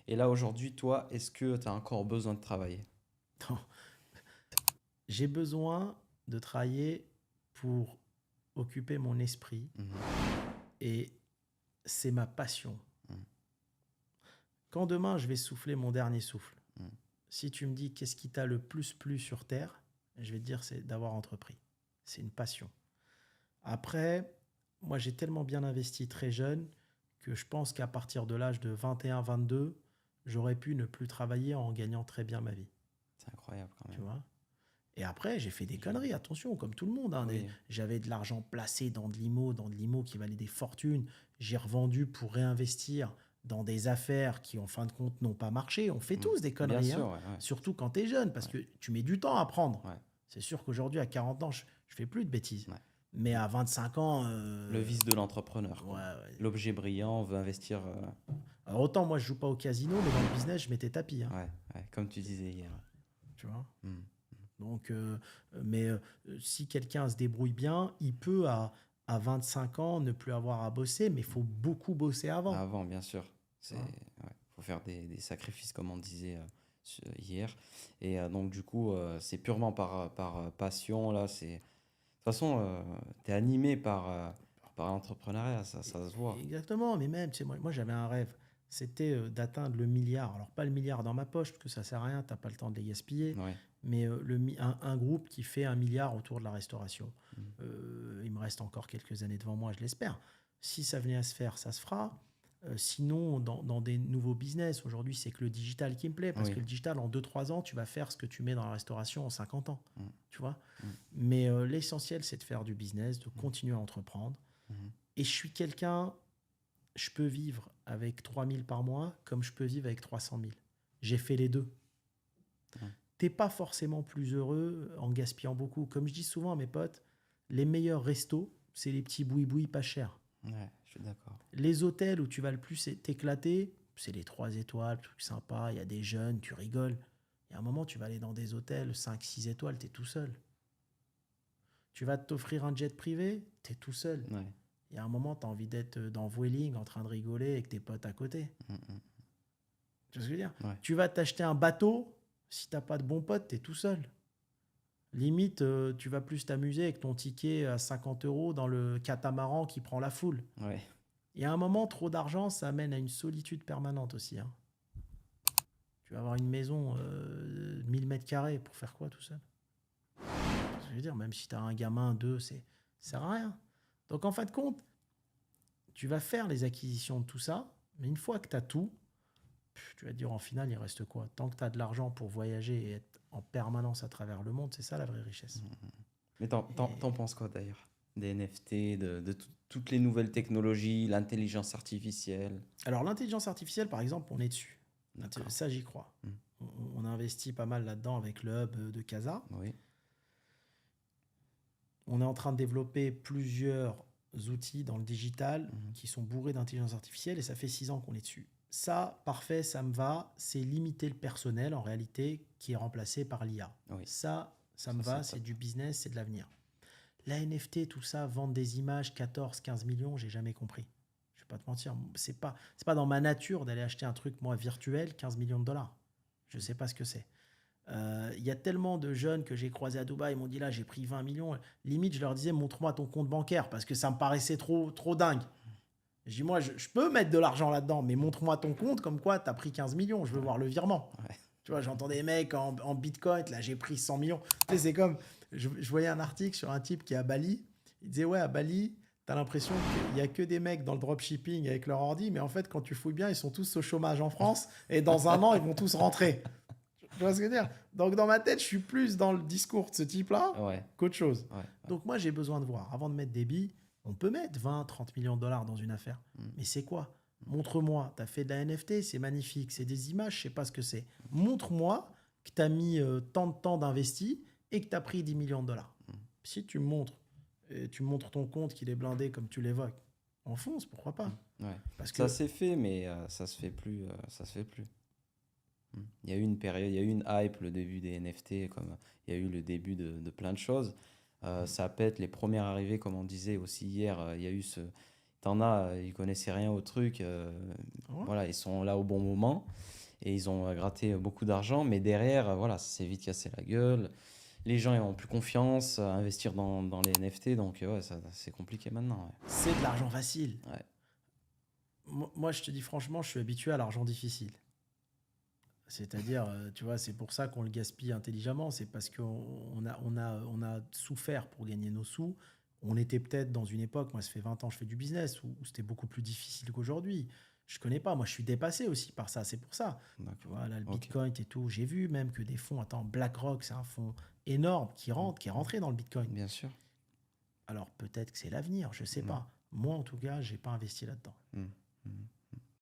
Et là, aujourd'hui, toi, est-ce que tu as encore besoin de travailler? Non. J'ai besoin de travailler pour occuper mon esprit Mhm, et c'est ma passion. mhm, Quand demain je vais souffler mon dernier souffle, mhm. si tu me dis qu'est-ce qui t'a le plus plu sur Terre, je vais te dire c'est d'avoir entrepris. C'est une passion. Après, moi j'ai tellement bien investi très jeune que je pense qu'à partir de l'âge de 21-22, j'aurais pu ne plus travailler en gagnant très bien ma vie. C'est incroyable quand Tu même. vois. Et après, j'ai fait des Je- conneries, attention, comme tout le monde, hein. Oui, J'avais de l'argent placé dans de l'IMO qui valait des fortunes. J'ai revendu pour réinvestir dans des affaires qui, en fin de compte, n'ont pas marché. On fait mm. tous des Bien conneries, sûr, hein. ouais, ouais, Surtout quand tu es jeune, parce ouais, que tu mets du temps à apprendre. ouais, C'est sûr qu'aujourd'hui, à 40 ans, je fais plus de bêtises. ouais. Mais à 25 ans, Le vice de l'entrepreneur, ouais, quoi. ouais. L'objet brillant, on veut investir. Alors autant moi, je joue pas au casino, mais dans le business, je mettais tapis, hein, Ouais, ouais, comme tu disais hier. tu vois. Mm. Donc, mais si quelqu'un se débrouille bien, il peut à 25 ans ne plus avoir à bosser, mais il faut beaucoup bosser avant. Avant, bien sûr. Tu vois. Faut faire des sacrifices, comme on disait hier. Et donc, du coup, c'est purement par passion. Là, de toute façon, tu es animé par l'entrepreneuriat, ça se voit. Exactement, mais même, tu sais, moi j'avais un rêve, c'était d'atteindre le milliard. Alors pas le milliard dans ma poche, parce que ça sert à rien, t'as pas le temps de les gaspiller, Ouais. mais un groupe qui fait 1 milliard autour de la restauration. Mm. Il me reste encore quelques années devant moi, je l'espère. Si ça venait à se faire, ça se fera. Sinon, dans des nouveaux business, aujourd'hui, c'est que le digital qui me plaît, parce que Oui. le digital, en 2 3 ans, tu vas faire ce que tu mets dans la restauration en 50 ans. Mm. Tu vois. Mm. Mais l'essentiel, c'est de faire du business, de continuer à entreprendre. Mm. Et je suis quelqu'un, je peux vivre avec 3 000 par mois comme je peux vivre avec 300 000. J'ai fait les deux. Mm. T'es pas forcément plus heureux en gaspillant beaucoup. Comme je dis souvent à mes potes, les meilleurs restos, c'est les petits boui-boui pas chers. Ouais, je suis d'accord. Les hôtels où tu vas le plus t'éclater, c'est les 3 étoiles, trucs sympas, il y a des jeunes, tu rigoles. Il y a un moment, tu vas aller dans des hôtels 5 6 étoiles, tu es tout seul. Tu vas t'offrir un jet privé, tu es tout seul. Ouais. Il y a un moment, tu as envie d'être dans Vueling en train de rigoler avec tes potes à côté. Mm, mm. Tu vois ce que je veux dire. Ouais. Tu vas t'acheter un bateau, si t'as pas de bons potes, tu es tout seul. Limite, tu vas plus t'amuser avec ton ticket à 50 euros dans le catamaran qui prend la foule. Ouais. Il y a un moment, trop d'argent, ça amène à une solitude permanente aussi, hein. Tu vas avoir une maison 1000 mètres carrés pour faire quoi tout seul. Je veux dire, même si tu as un gamin, deux, ça sert à rien. Donc en fin de compte, tu vas faire les acquisitions de tout ça, mais une fois que tu as tout, tu vas te dire en finale, il reste quoi? Tant que tu as de l'argent pour voyager et être en permanence à travers le monde, c'est ça la vraie richesse. Mais t'en Et penses quoi d'ailleurs? Des NFT, de toutes les nouvelles technologies, l'intelligence artificielle. alors l'intelligence artificielle, par exemple, on est dessus. D'accord. Ça, j'y crois. Mm. On a investi pas mal là-dedans avec le hub de Casa. Oui. On est en train de développer plusieurs outils dans le digital Mhm. qui sont bourrés d'intelligence artificielle et ça fait 6 ans qu'on est dessus. Ça, parfait, ça me va. C'est limiter le personnel en réalité qui est remplacé par l'IA. Oui. Ça me va, C'est c'est top. du business, c'est de l'avenir. La NFT, tout ça, vendre des images, 14, 15 millions, j'ai jamais compris. Je vais pas te mentir, c'est pas dans ma nature d'aller acheter un truc, moi, virtuel, 15 millions de dollars. Je sais pas ce que c'est. Il y a tellement de jeunes que j'ai croisés à Dubaï, ils m'ont dit là, j'ai pris 20 millions. Limite, je leur disais, montre-moi ton compte bancaire parce que ça me paraissait trop dingue. Je dis, moi, je peux mettre de l'argent là-dedans, mais montre-moi ton compte, comme quoi tu as pris 15 millions, je veux Ouais. voir le virement. Ouais. Tu vois, j'entends des mecs en bitcoin, là, j'ai pris 100 millions. Tu sais, c'est comme, je voyais un article sur un type qui est à Bali. Il disait, ouais, à Bali, t'as l'impression qu'il n'y a que des mecs dans le dropshipping avec leur ordi, mais en fait, quand tu fouilles bien, ils sont tous au chômage en France, et dans un an, ils vont tous rentrer. Tu vois ce que je veux dire? Donc, dans ma tête, je suis plus dans le discours de ce type-là Ouais. qu'autre chose. Ouais. Donc, moi, j'ai besoin de voir. Avant de mettre des billes, on peut mettre 20, 30 millions de dollars dans une affaire. Mm. Mais c'est quoi? Montre-moi. Tu as fait de la NFT, c'est magnifique. C'est des images, je sais pas ce que c'est. Montre-moi que tu as mis tant de temps d'investi et que tu as pris 10 millions de dollars. Mm. Si tu me montres, et tu me montres ton compte qu'il est blindé comme tu l'évoques, enfonce, pourquoi pas? Ouais. Parce Ça que s'est fait, mais ça se fait plus. Ça se fait plus. Mm. Il y a eu une période, il y a eu une hype, le début des NFT, comme il y a eu le début de plein de choses. Ça pète, les premières arrivées, comme on disait aussi hier, il y a eu ce. T'en as, ils connaissaient rien au truc, ouais, voilà, ils sont là au bon moment. et ils ont gratté beaucoup d'argent, mais derrière, voilà, ça s'est vite cassé la gueule. Les gens ils ont plus confiance à investir dans les NFT, donc ouais, c'est compliqué maintenant. C'est de l'argent facile. Ouais. Moi, je te dis franchement, je suis habitué à l'argent difficile. C'est-à-dire, tu vois, c'est pour ça qu'on le gaspille intelligemment. C'est parce qu'on a souffert pour gagner nos sous. On était peut-être dans une époque, moi, ça fait 20 ans que je fais du business, où c'était beaucoup plus difficile qu'aujourd'hui. Je connais pas, moi, je suis dépassé aussi par ça. C'est pour ça. Tu D'accord. vois, là, le Ok. Bitcoin et tout. J'ai vu même que des fonds, attends, BlackRock, c'est un fonds énorme qui est rentré dans le Bitcoin. Bien sûr. Alors peut-être que c'est l'avenir, je sais Mm. pas. Moi, en tout cas, j'ai pas investi là-dedans. Mm. Mm.